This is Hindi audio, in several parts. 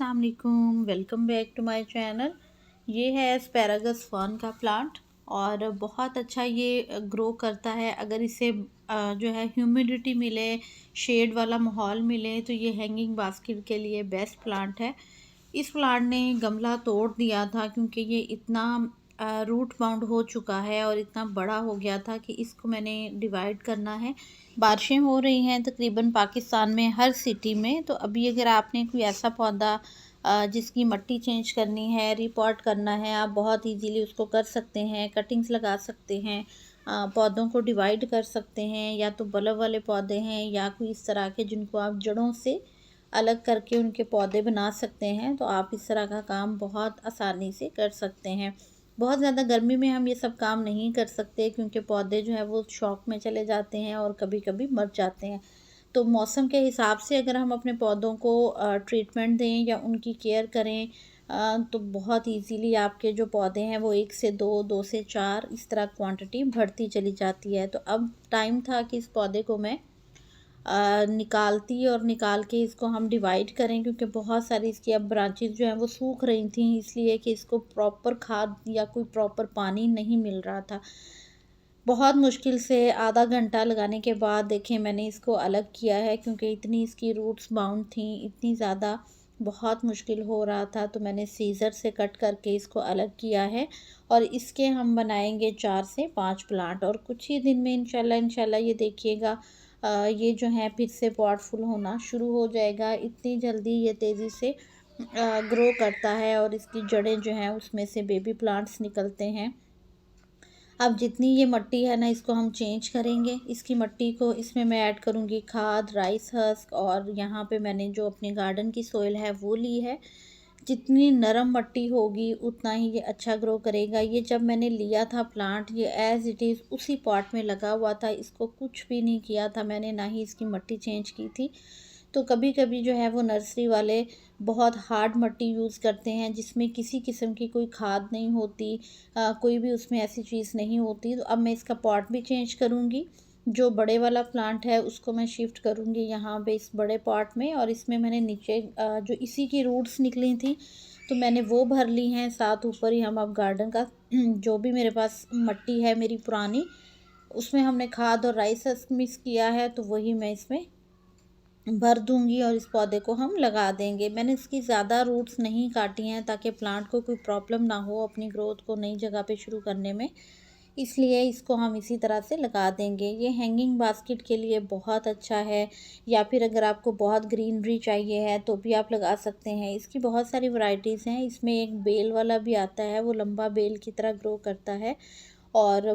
अस्सलाम वालेकुम, welcome back to my channel. ये है एस्पैरागस फर्न का प्लांट और बहुत अच्छा ये ग्रो करता है। अगर इसे जो है ह्यूमिडिटी मिले, शेड वाला माहौल मिले तो ये हैंगिंग बास्केट के लिए बेस्ट प्लांट है। इस प्लांट ने गमला तोड़ दिया था क्योंकि ये इतना रूट बाउंड हो चुका है और इतना बड़ा हो गया था कि इसको मैंने डिवाइड करना है। बारिशें हो रही हैं तकरीबन पाकिस्तान में हर सिटी में, तो अभी अगर आपने कोई ऐसा पौधा जिसकी मिट्टी चेंज करनी है, रिपॉट करना है, आप बहुत इजीली उसको कर सकते हैं। कटिंग्स लगा सकते हैं, पौधों को डिवाइड कर सकते हैं, या तो बल्ब वाले पौधे हैं या कोई इस तरह के जिनको आप जड़ों से अलग करके उनके पौधे बना सकते हैं। तो आप इस तरह का काम बहुत आसानी से कर सकते हैं। बहुत ज़्यादा गर्मी में हम ये सब काम नहीं कर सकते क्योंकि पौधे जो है वो शॉक में चले जाते हैं और कभी कभी मर जाते हैं। तो मौसम के हिसाब से अगर हम अपने पौधों को ट्रीटमेंट दें या उनकी केयर करें, तो बहुत इजीली आपके जो पौधे हैं वो 1 से 2, 2 से 4 इस तरह क्वांटिटी बढ़ती चली जाती है। तो अब टाइम था कि इस पौधे को मैं निकालती और निकाल के इसको हम डिवाइड करें, क्योंकि बहुत सारी इसकी अब ब्रांचेस जो हैं वो सूख रही थी, इसलिए कि इसको प्रॉपर खाद या कोई प्रॉपर पानी नहीं मिल रहा था। बहुत मुश्किल से आधा घंटा लगाने के बाद देखें मैंने इसको अलग किया है, क्योंकि इतनी इसकी रूट्स बाउंड थी, इतनी ज़्यादा बहुत मुश्किल हो रहा था। तो मैंने सीज़र से कट करके इसको अलग किया है और इसके हम बनाएंगे 4 से 5 प्लांट और कुछ ही दिन में इंशाल्लाह ये देखिएगा ये जो है फिर से पॉट फुल होना शुरू हो जाएगा। इतनी जल्दी ये तेज़ी से ग्रो करता है और इसकी जड़ें जो हैं उसमें से बेबी प्लांट्स निकलते हैं। अब जितनी ये मिट्टी है ना, इसको हम चेंज करेंगे। इसकी मिट्टी को इसमें मैं ऐड करूँगी खाद, राइस हस्क, और यहाँ पे मैंने जो अपने गार्डन की सोइल है वो ली है। जितनी नरम मिट्टी होगी उतना ही ये अच्छा ग्रो करेगा। ये जब मैंने लिया था प्लांट, ये एज़ इट इज़ उसी पॉट में लगा हुआ था, इसको कुछ भी नहीं किया था मैंने, ना ही इसकी मिट्टी चेंज की थी। तो कभी कभी जो है वो नर्सरी वाले बहुत हार्ड मिट्टी यूज़ करते हैं जिसमें किसी किस्म की कोई खाद नहीं होती, कोई भी उसमें ऐसी चीज़ नहीं होती। तो अब मैं इसका पॉट भी चेंज करूँगी। जो बड़े वाला प्लांट है उसको मैं शिफ्ट करूँगी यहाँ पे इस बड़े पॉट में, और इसमें मैंने नीचे जो इसी की रूट्स निकली थी तो मैंने वो भर ली हैं। साथ ऊपर ही हम अब गार्डन का जो भी मेरे पास मिट्टी है मेरी पुरानी, उसमें हमने खाद और राइस हस्क मिक्स किया है, तो वही मैं इसमें भर दूंगी और इस पौधे को हम लगा देंगे। मैंने इसकी ज़्यादा रूट्स नहीं काटी हैं ताकि प्लांट को कोई प्रॉब्लम ना हो अपनी ग्रोथ को नई जगह पे शुरू करने में, इसलिए इसको हम इसी तरह से लगा देंगे। ये हैंगिंग बास्केट के लिए बहुत अच्छा है, या फिर अगर आपको बहुत ग्रीनरी चाहिए है तो भी आप लगा सकते हैं। इसकी बहुत सारी वैरायटीज़ हैं। इसमें एक बेल वाला भी आता है, वो लंबा बेल की तरह ग्रो करता है और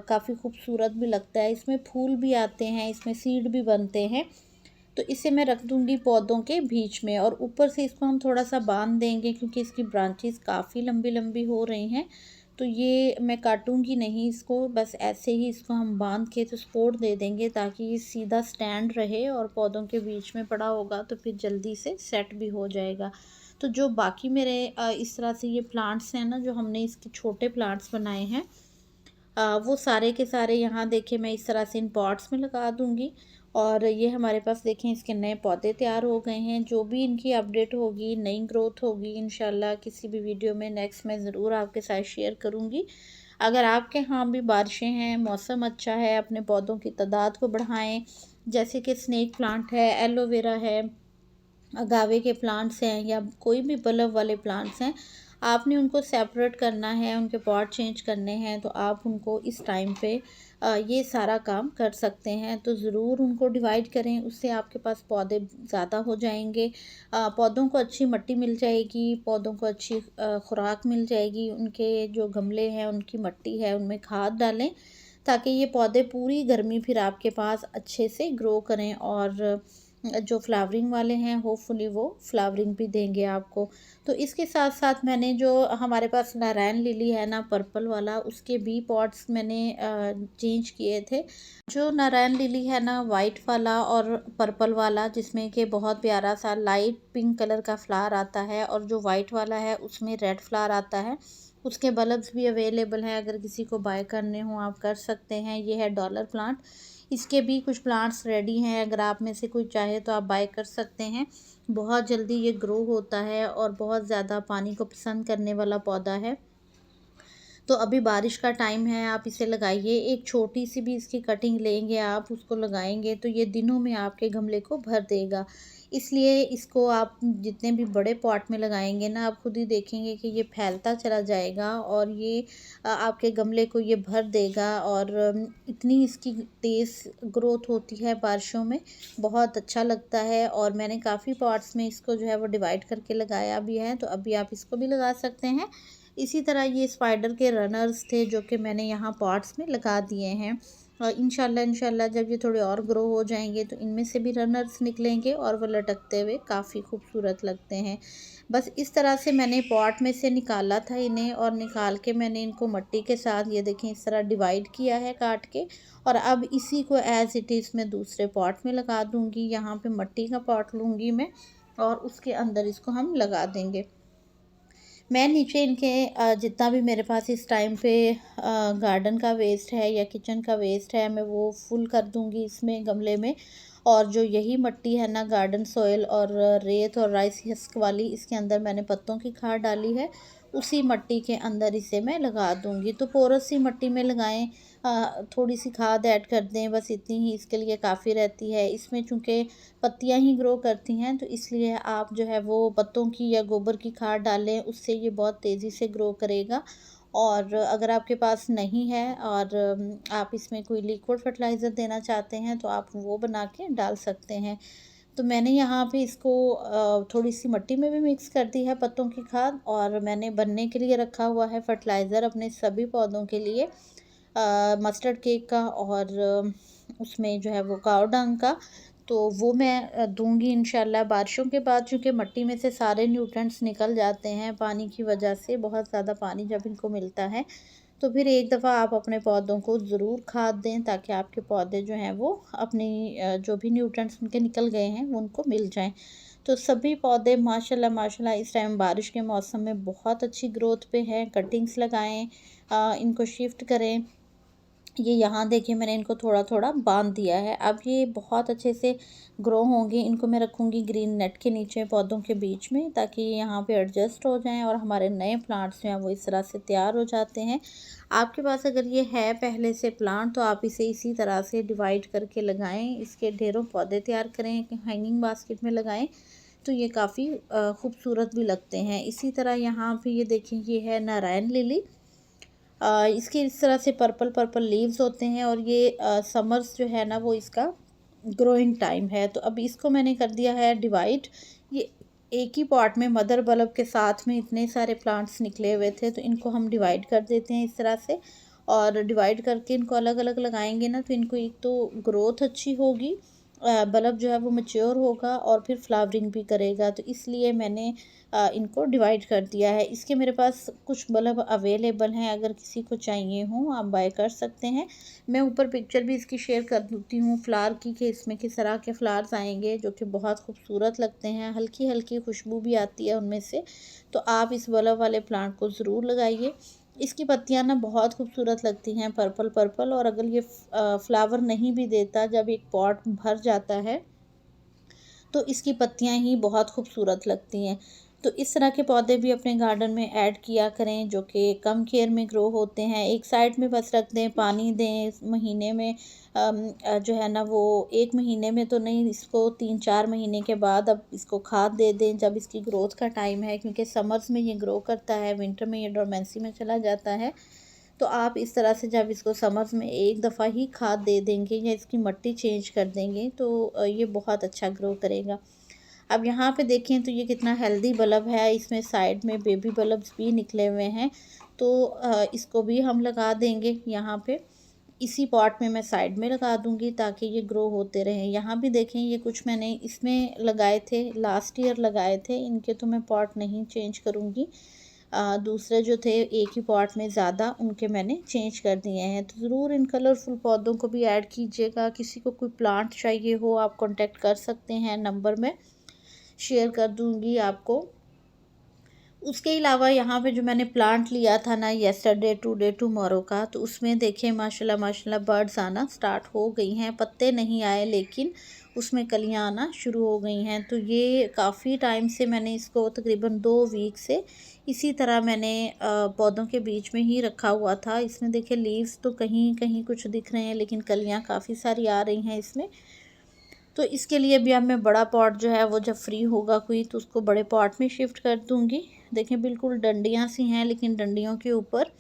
काफ़ी खूबसूरत भी लगता है। इसमें फूल भी आते हैं, इसमें सीड भी बनते हैं। तो इसे मैं रख दूँगी पौधों के बीच में और ऊपर से इसको हम थोड़ा-सा बाँध देंगे क्योंकि इसकी ब्रांचेज़ काफ़ी लंबी-लंबी हो रही हैं। तो ये मैं काटूँगी नहीं इसको, बस ऐसे ही इसको हम बाँध के तो सपोर्ट दे देंगे ताकि ये सीधा स्टैंड रहे, और पौधों के बीच में पड़ा होगा तो फिर जल्दी से सेट भी हो जाएगा। तो जो बाकी मेरे इस तरह से ये प्लांट्स हैं ना, जो हमने इसके छोटे प्लांट्स बनाए हैं, वो सारे के सारे यहाँ देखिए मैं इस तरह से इन पॉट्स में लगा दूँगी। और ये हमारे पास देखें इसके नए पौधे तैयार हो गए हैं। जो भी इनकी अपडेट होगी, नई ग्रोथ होगी, इंशाल्लाह किसी भी वीडियो में नेक्स्ट मैं ज़रूर आपके साथ शेयर करूँगी। अगर आपके यहाँ भी बारिशें हैं, मौसम अच्छा है, अपने पौधों की तादाद को बढ़ाएं। जैसे कि स्नेक प्लांट है, एलोवेरा है, अगावे के प्लांट्स हैं, या कोई भी बल्ब वाले प्लांट्स हैं, आपने उनको सेपरेट करना है, उनके पॉट चेंज करने हैं, तो आप उनको इस टाइम पे ये सारा काम कर सकते हैं। तो ज़रूर उनको डिवाइड करें, उससे आपके पास पौधे ज़्यादा हो जाएंगे। पौधों को अच्छी मिट्टी मिल जाएगी, पौधों को अच्छी खुराक मिल जाएगी। उनके जो गमले हैं, उनकी मिट्टी है, उनमें खाद डालें ताकि ये पौधे पूरी गर्मी फिर आपके पास अच्छे से ग्रो करें, और जो फ्लावरिंग वाले हैं होपफुली वो फ्लावरिंग भी देंगे आपको। तो इसके साथ साथ मैंने जो हमारे पास नारायण लिली है ना, पर्पल वाला, उसके भी पॉट्स मैंने चेंज किए थे। जो नारायण लिली है ना, वाइट वाला और पर्पल वाला, जिसमें कि बहुत प्यारा सा लाइट पिंक कलर का फ्लावर आता है, और जो वाइट वाला है उसमें रेड फ्लावर आता है, उसके बल्ब्स भी अवेलेबल हैं, अगर किसी को बाय करने हो आप कर सकते हैं। ये है डॉलर प्लांट, इसके भी कुछ प्लांट्स रेडी हैं, अगर आप में से कोई चाहे तो आप बाय कर सकते हैं। बहुत जल्दी ये ग्रो होता है और बहुत ज़्यादा पानी को पसंद करने वाला पौधा है। तो अभी बारिश का टाइम है, आप इसे लगाइए। एक छोटी सी भी इसकी कटिंग लेंगे आप, उसको लगाएंगे तो ये दिनों में आपके गमले को भर देगा। इसलिए इसको आप जितने भी बड़े पॉट में लगाएंगे ना, आप खुद ही देखेंगे कि ये फैलता चला जाएगा और ये आपके गमले को ये भर देगा। और इतनी इसकी तेज़ ग्रोथ होती है बारिशों में, बहुत अच्छा लगता है। और मैंने काफ़ी पॉट्स में इसको जो है वो डिवाइड करके लगाया भी है, तो अभी आप इसको भी लगा सकते हैं। इसी तरह ये स्पाइडर के रनर्स थे जो कि मैंने यहाँ पॉट्स में लगा दिए हैं। और इंशाल्लाह जब ये थोड़े और ग्रो हो जाएंगे तो इनमें से भी रनर्स निकलेंगे और वो लटकते हुए काफ़ी खूबसूरत लगते हैं। बस इस तरह से मैंने पॉट में से निकाला था इन्हें, और निकाल के मैंने इनको मिट्टी के साथ ये देखें इस तरह डिवाइड किया है काट के। और अब इसी को एज़ इट इज़ मैं दूसरे पॉट में लगा दूँगी। यहाँ पे मिट्टी का पॉट लूँगी मैं और उसके अंदर इसको हम लगा देंगे। मैं नीचे इनके जितना भी मेरे पास इस टाइम पे गार्डन का वेस्ट है या किचन का वेस्ट है, मैं वो फुल कर दूंगी इसमें गमले में। और जो यही मिट्टी है ना, गार्डन सॉइल और रेत और राइस हस्क वाली, इसके अंदर मैंने पत्तों की खाद डाली है, उसी मिट्टी के अंदर इसे मैं लगा दूंगी। तो पोरस सी मिट्टी में लगाएं, थोड़ी सी खाद ऐड कर दें, बस इतनी ही इसके लिए काफ़ी रहती है। इसमें चूँकि पत्तियां ही ग्रो करती हैं तो इसलिए आप जो है वो पत्तों की या गोबर की खाद डालें, उससे ये बहुत तेज़ी से ग्रो करेगा। और अगर आपके पास नहीं है और आप इसमें कोई लिक्विड फर्टिलाइज़र देना चाहते हैं तो आप वो बना के डाल सकते हैं। तो मैंने यहाँ पे इसको थोड़ी सी मिट्टी में भी मिक्स कर दी है पत्तों की खाद, और मैंने बनने के लिए रखा हुआ है फर्टिलाइज़र अपने सभी पौधों के लिए, मस्टर्ड केक का और उसमें जो है वो काव डंग का। तो वो मैं दूंगी इंशाल्लाह। बारिशों के बाद चूँकि मिट्टी में से सारे न्यूट्रेंट्स निकल जाते हैं पानी की वजह से, बहुत ज़्यादा पानी जब इनको मिलता है, तो फिर एक दफ़ा आप अपने पौधों को ज़रूर खाद दें ताकि आपके पौधे जो हैं वो अपनी जो भी न्यूट्रेंट्स उनके निकल गए हैं वो उनको मिल जाएं। तो सभी पौधे माशाल्लाह माशाल्लाह इस टाइम बारिश के मौसम में बहुत अच्छी ग्रोथ पे हैं। कटिंग्स लगाएं, इनको शिफ्ट करें। ये यहाँ देखिए मैंने इनको थोड़ा थोड़ा बांध दिया है, अब ये बहुत अच्छे से ग्रो होंगे। इनको मैं रखूँगी ग्रीन नेट के नीचे पौधों के बीच में, ताकि ये यहाँ पे एडजस्ट हो जाएं और हमारे नए प्लांट्स जो हैं वो इस तरह से तैयार हो जाते हैं। आपके पास अगर ये है पहले से प्लांट तो आप इसे इसी तरह से डिवाइड करके लगाएं, इसके ढेरों पौधे तैयार करें, हैंगिंग बास्केट में लगाएं, तो ये काफ़ी खूबसूरत भी लगते हैं। इसी तरह यहाँ पे ये देखें, ये है नारायण लिली। इसके इस तरह से पर्पल पर्पल लीव्स होते हैं और ये समर्स जो है ना वो इसका ग्रोइंग टाइम है। तो अब इसको मैंने कर दिया है डिवाइड। ये एक ही पॉट में मदर बल्ब के साथ में इतने सारे प्लांट्स निकले हुए थे, तो इनको हम डिवाइड कर देते हैं इस तरह से। और डिवाइड करके इनको अलग अलग लगाएंगे ना, तो इनको एक तो ग्रोथ अच्छी होगी, बल्ब जो है वो मैच्योर होगा और फिर फ्लावरिंग भी करेगा। तो इसलिए मैंने इनको डिवाइड कर दिया है। इसके मेरे पास कुछ बल्ब अवेलेबल हैं, अगर किसी को चाहिए हो आप बाय कर सकते हैं। मैं ऊपर पिक्चर भी इसकी शेयर कर देती हूँ फ्लावर की, कि इसमें किस तरह के फ्लावर्स आएंगे जो कि बहुत खूबसूरत लगते हैं, हल्की हल्की खुशबू भी आती है उनमें से। तो आप इस बल्ब वाले प्लांट को ज़रूर लगाइए। इसकी पत्तियां ना बहुत खूबसूरत लगती हैं, पर्पल पर्पल। और अगर ये फ्लावर नहीं भी देता, जब एक पॉट भर जाता है तो इसकी पत्तियां ही बहुत खूबसूरत लगती हैं। तो इस तरह के पौधे भी अपने गार्डन में ऐड किया करें जो कि कम केयर में ग्रो होते हैं। एक साइड में बस रख दें, पानी दें इस महीने में, जो है ना वो 1 महीने में तो नहीं, इसको 3-4 महीने के बाद अब इसको खाद दे दें जब इसकी ग्रोथ का टाइम है, क्योंकि समर्स में ये ग्रो करता है, विंटर में ये डोरमेंसी में चला जाता है। तो आप इस तरह से जब इसको समर्स में एक दफ़ा ही खाद दे देंगे या इसकी मिट्टी चेंज कर देंगे तो ये बहुत अच्छा ग्रो करेगा। अब यहाँ पे देखें तो ये कितना हेल्दी बल्ब है, इसमें साइड में बेबी बल्ब्स भी निकले हुए हैं। तो इसको भी हम लगा देंगे यहाँ पे, इसी पॉट में मैं साइड में लगा दूंगी ताकि ये ग्रो होते रहें। यहाँ भी देखें, ये कुछ मैंने इसमें लगाए थे, लास्ट ईयर लगाए थे, इनके तो मैं पॉट नहीं चेंज करूँगी। दूसरे जो थे एक ही पॉट में ज़्यादा, उनके मैंने चेंज कर दिए हैं। तो ज़रूर इन कलरफुल पौधों को भी ऐड कीजिएगा। किसी को कोई प्लांट चाहिए हो आप कांटेक्ट कर सकते हैं, नंबर में शेयर कर दूंगी आपको। उसके अलावा यहाँ पे जो मैंने प्लांट लिया था ना येस्टरडे टुडे टुमारो का, तो उसमें देखें माशाल्लाह माशाल्लाह बर्ड्स आना स्टार्ट हो गई हैं। पत्ते नहीं आए लेकिन उसमें कलियाँ आना शुरू हो गई हैं। तो ये काफ़ी टाइम से मैंने इसको तकरीबन 2 वीक से इसी तरह मैंने पौधों के बीच में ही रखा हुआ था। इसमें देखिए लीव्स तो कहीं कहीं कुछ दिख रहे हैं लेकिन कलियाँ काफ़ी सारी आ रही हैं इसमें। तो इसके लिए भी अब मैं बड़ा पॉट जो है वो जब फ्री होगा कोई तो उसको बड़े पॉट में शिफ्ट कर दूँगी। देखें बिल्कुल डंडियाँ सी हैं लेकिन डंडियों के ऊपर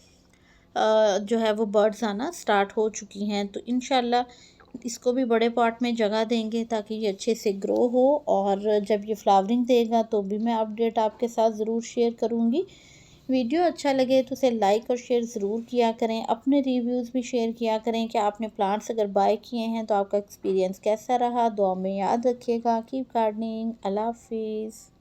जो है वो बर्ड्स आना स्टार्ट हो चुकी हैं। तो इंशाल्लाह इसको भी बड़े पॉट में जगह देंगे ताकि ये अच्छे से ग्रो हो, और जब ये फ्लावरिंग देगा तो भी मैं अपडेट आपके साथ ज़रूर शेयर करूँगी। वीडियो अच्छा लगे तो उसे लाइक और शेयर ज़रूर किया करें। अपने रिव्यूज़ भी शेयर किया करें कि आपने प्लांट्स अगर बाय किए हैं तो आपका एक्सपीरियंस कैसा रहा। दुआ में याद रखिएगा। Keep gardening. अल्लाह हाफिज़।